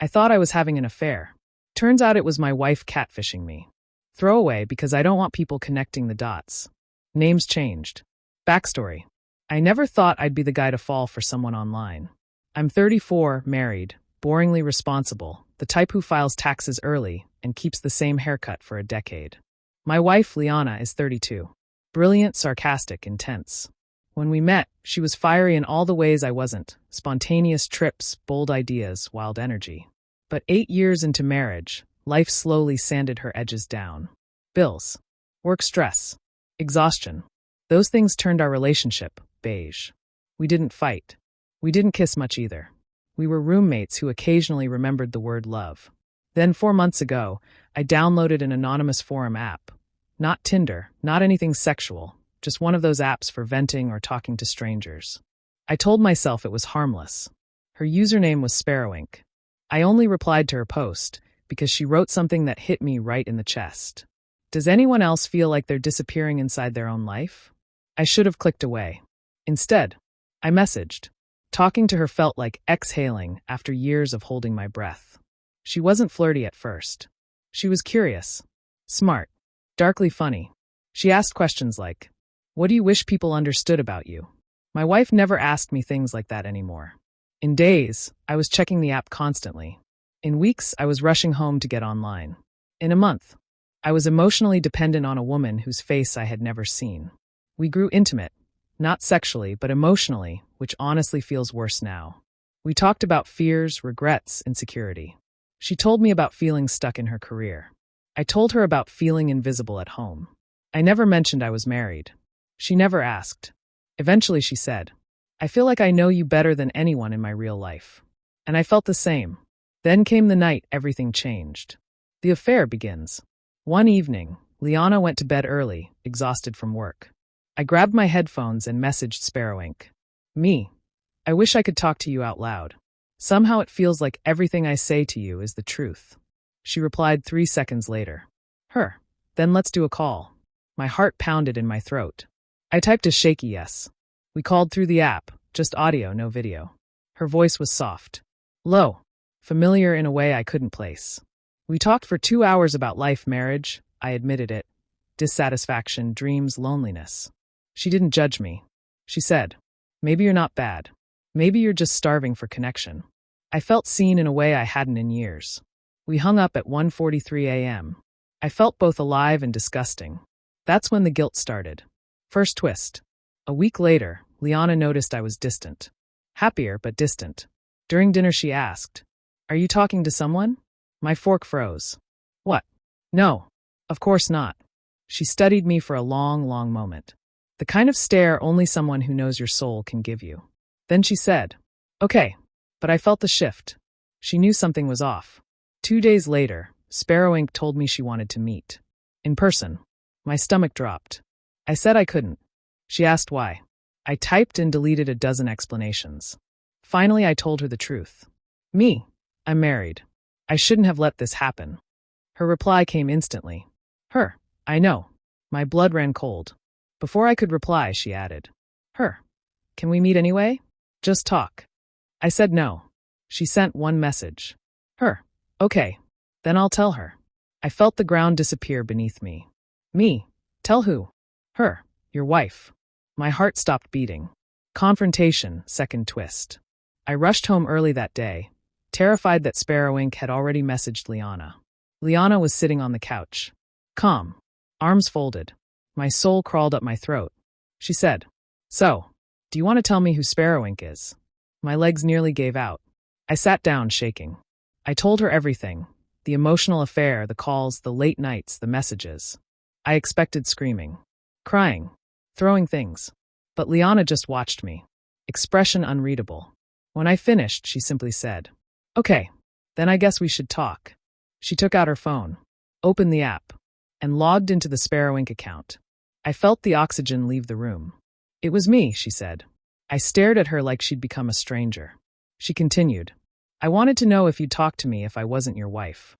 I thought I was having an affair. Turns out it was my wife catfishing me. Throwaway because I don't want people connecting the dots. Names changed. Backstory. I never thought I'd be the guy to fall for someone online. I'm 34, married, boringly responsible, the type who files taxes early and keeps the same haircut for a decade. My wife, Liana, is 32. Brilliant, sarcastic, intense. When we met, she was fiery in all the ways I wasn't. Spontaneous trips, bold ideas, wild energy. But 8 years into marriage, life slowly sanded her edges down. Bills. Work stress. Exhaustion. Those things turned our relationship beige. We didn't fight. We didn't kiss much either. We were roommates who occasionally remembered the word love. Then 4 months ago, I downloaded an anonymous forum app. Not Tinder, not anything sexual, just one of those apps for venting or talking to strangers. I told myself it was harmless. Her username was Sparrowink. I only replied to her post because she wrote something that hit me right in the chest. Does anyone else feel like they're disappearing inside their own life? I should have clicked away. Instead, I messaged. Talking to her felt like exhaling after years of holding my breath. She wasn't flirty at first. She was curious, smart, darkly funny. She asked questions like, "What do you wish people understood about you?" My wife never asked me things like that anymore. In days, I was checking the app constantly. In weeks, I was rushing home to get online. In a month, I was emotionally dependent on a woman whose face I had never seen. We grew intimate, not sexually, but emotionally, which honestly feels worse now. We talked about fears, regrets, insecurity. She told me about feeling stuck in her career. I told her about feeling invisible at home. I never mentioned I was married. She never asked. Eventually she said, "I feel like I know you better than anyone in my real life." And I felt the same. Then came the night everything changed. The affair begins. One evening, Liana went to bed early, exhausted from work. I grabbed my headphones and messaged Sparrowink. "Me. I wish I could talk to you out loud. Somehow it feels like everything I say to you is the truth." She replied 3 seconds later. "Her. Then let's do a call." My heart pounded in my throat. I typed a shaky yes. We called through the app, just audio, no video. Her voice was soft. Low. Familiar in a way I couldn't place. We talked for 2 hours about life, marriage, I admitted it, dissatisfaction, dreams, loneliness. She didn't judge me. She said, "Maybe you're not bad. Maybe you're just starving for connection." I felt seen in a way I hadn't in years. We hung up at 1:43 a.m. I felt both alive and disgusting. That's when the guilt started. First twist. A week later, Liana noticed I was distant. Happier, but distant. During dinner she asked, "Are you talking to someone?" My fork froze. "What? No. Of course not." She studied me for a long, long moment. The kind of stare only someone who knows your soul can give you. Then she said, "Okay." But I felt the shift. She knew something was off. 2 days later, Sparrowink told me she wanted to meet. In person. My stomach dropped. I said I couldn't. She asked why. I typed and deleted a dozen explanations. Finally, I told her the truth. Me. I'm married. I shouldn't have let this happen. Her reply came instantly. Her. I know. My blood ran cold. Before I could reply, she added. Her. Can we meet anyway? Just talk. I said no. She sent one message. Her. Okay. Then I'll tell her. I felt the ground disappear beneath me. Me. Tell who? Her. Your wife. My heart stopped beating. Confrontation, second twist. I rushed home early that day, terrified that Sparrowink had already messaged Liana. Liana was sitting on the couch. Calm. Arms folded. My soul crawled up my throat. She said, "So, do you want to tell me who Sparrowink is?" My legs nearly gave out. I sat down, shaking. I told her everything. The emotional affair, the calls, the late nights, the messages. I expected screaming, crying, throwing things. But Liana just watched me. Expression unreadable. When I finished, she simply said, "Okay, then I guess we should talk." She took out her phone, opened the app, and logged into the Sparrowink account. I felt the oxygen leave the room. "It was me," she said. I stared at her like she'd become a stranger. She continued, "I wanted to know if you'd talk to me if I wasn't your wife.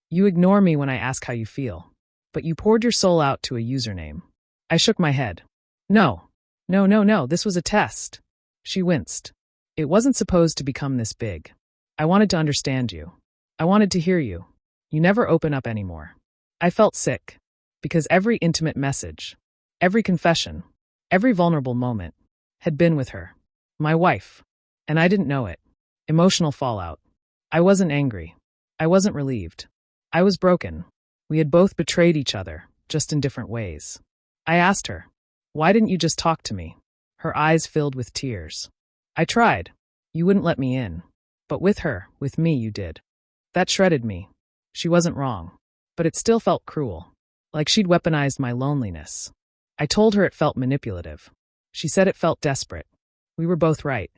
You ignore me when I ask how you feel, but you poured your soul out to a username." I shook my head. No, this was a test." She winced. "It wasn't supposed to become this big. I wanted to understand you. I wanted to hear you. You never open up anymore. I felt sick. Because every intimate message, every confession, every vulnerable moment had been with her. My wife. And I didn't know it. Emotional fallout. I wasn't angry. I wasn't relieved. I was broken. We had both betrayed each other, just in different ways. I asked her, "Why didn't you just talk to me?" Her eyes filled with tears. I tried. You wouldn't let me in. But with her, with me, you did. That shredded me. She wasn't wrong. But it still felt cruel. Like she'd weaponized my loneliness. I told her it felt manipulative. She said it felt desperate. We were both right.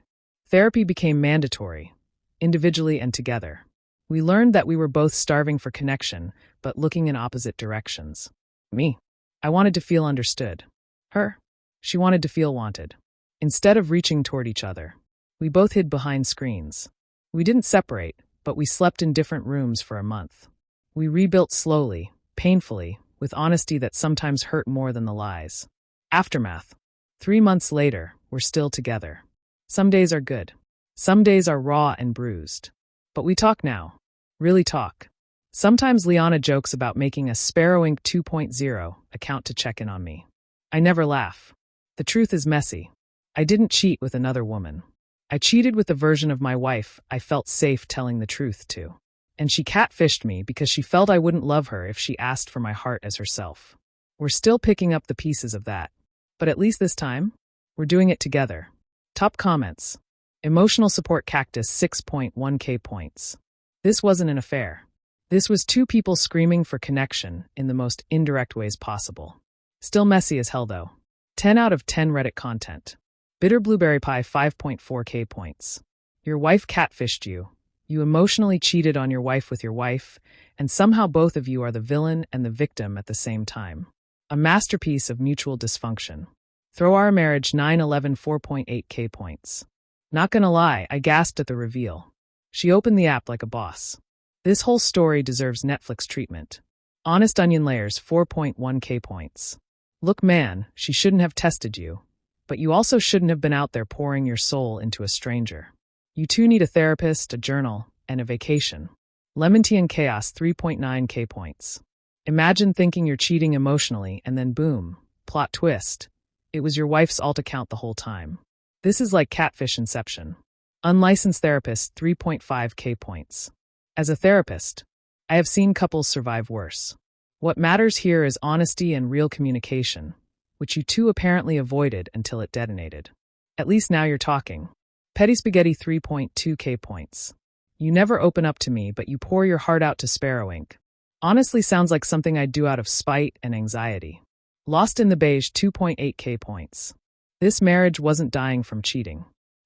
Therapy became mandatory, individually and together. We learned that we were both starving for connection, but looking in opposite directions. Me. I wanted to feel understood. Her. She wanted to feel wanted. Instead of reaching toward each other, we both hid behind screens. We didn't separate, but we slept in different rooms for a month. We rebuilt slowly, painfully, with honesty that sometimes hurt more than the lies. Aftermath. 3 months later, we're still together. Some days are good. Some days are raw and bruised. But we talk now. Really talk. Sometimes Liana jokes about making a Sparrow Inc. 2.0 account to check in on me. I never laugh. The truth is messy. I didn't cheat with another woman. I cheated with the version of my wife I felt safe telling the truth to. And she catfished me because she felt I wouldn't love her if she asked for my heart as herself. We're still picking up the pieces of that. But at least this time, we're doing it together. Top comments. Emotional support cactus 6.1k points. This wasn't an affair. This was two people screaming for connection in the most indirect ways possible. Still messy as hell though. 10 out of 10 Reddit content. Bitter blueberry pie 5.4k points. Your wife catfished you. You emotionally cheated on your wife with your wife, and somehow both of you are the villain and the victim at the same time. A masterpiece of mutual dysfunction. Throw our marriage 9/11 4.8k points. Not gonna lie, I gasped at the reveal. She opened the app like a boss. This whole story deserves Netflix treatment. Honest onion layers 4.1k points. Look man, she shouldn't have tested you. But you also shouldn't have been out there pouring your soul into a stranger. You two need a therapist, a journal, and a vacation. Lemon tea and chaos 3.9k points. Imagine thinking you're cheating emotionally and then boom, plot twist. It was your wife's alt account the whole time. This is like catfish inception. Unlicensed therapist 3.5k points. As a therapist, I have seen couples survive worse. What matters here is honesty and real communication, which you two apparently avoided until it detonated. At least now you're talking. Petty Spaghetti 3.2k points. You never open up to me, but you pour your heart out to Sparrow Inc. Honestly sounds like something I'd do out of spite and anxiety. Lost in the Beige 2.8k points. This marriage wasn't dying from cheating.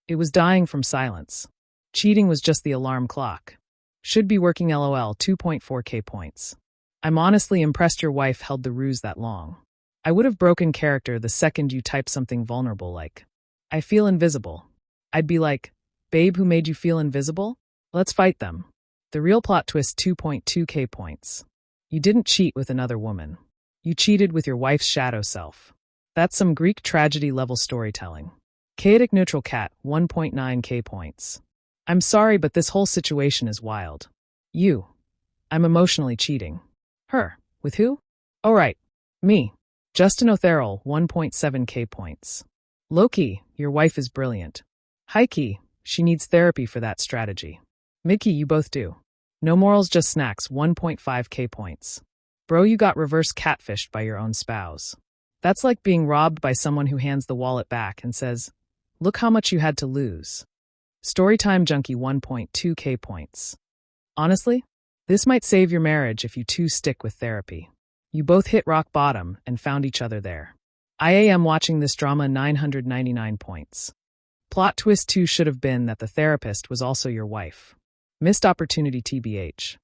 It was dying from silence. Cheating was just the alarm clock. Should be working LOL 2.4k points. I'm honestly impressed your wife held the ruse that long. I would have broken character the second you type something vulnerable like, "I feel invisible." I'd be like, "Babe, who made you feel invisible? Let's fight them." The real plot twist 2.2k points. You didn't cheat with another woman. You cheated with your wife's shadow self. That's some Greek tragedy level storytelling. Chaotic neutral cat 1.9k points. I'm sorry, but this whole situation is wild. You. I'm emotionally cheating. Her. With who? Oh right. Me. Justin O'Therrell 1.7k points. Low-key, your wife is brilliant. High-key, she needs therapy for that strategy. Mickey, you both do. No morals, just snacks 1.5k points. Bro, you got reverse catfished by your own spouse. That's like being robbed by someone who hands the wallet back and says, "Look how much you had to lose." Storytime Junkie 1.2k points. Honestly, this might save your marriage if you two stick with therapy. You both hit rock bottom and found each other there. I am watching this drama 999 points. Plot twist 2 should have been that the therapist was also your wife. Missed opportunity TBH.